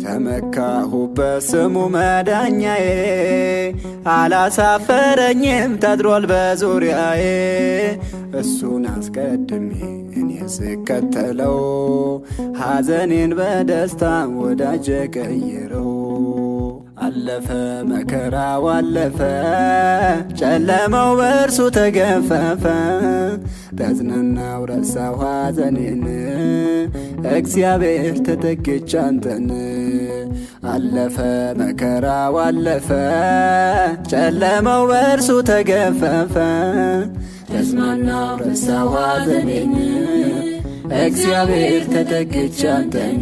ተመካሁበት ስሙ መዳኛዬ አላሳፈረኝም ተድሯል በዙሪያዬ። እሱን አስቀድሜ እኔ ስከተለው ሐዘኔን በደስታ ወዳጄ ቀየረው። አለፈ መከራው አለፈ ጨለማው በእርሱ ተገፈፈ። ተጽናናው ረሳው ሐዘኔን እግዚአብሔር ተጠግቼ አንተን። አለፈ መከራው አለፈ ጨለማው በእርሱ ተገፈፈ። ተጽናናው ረሳው ሐዘኔን እግዚአብሔር ተጠግቼ አንተን።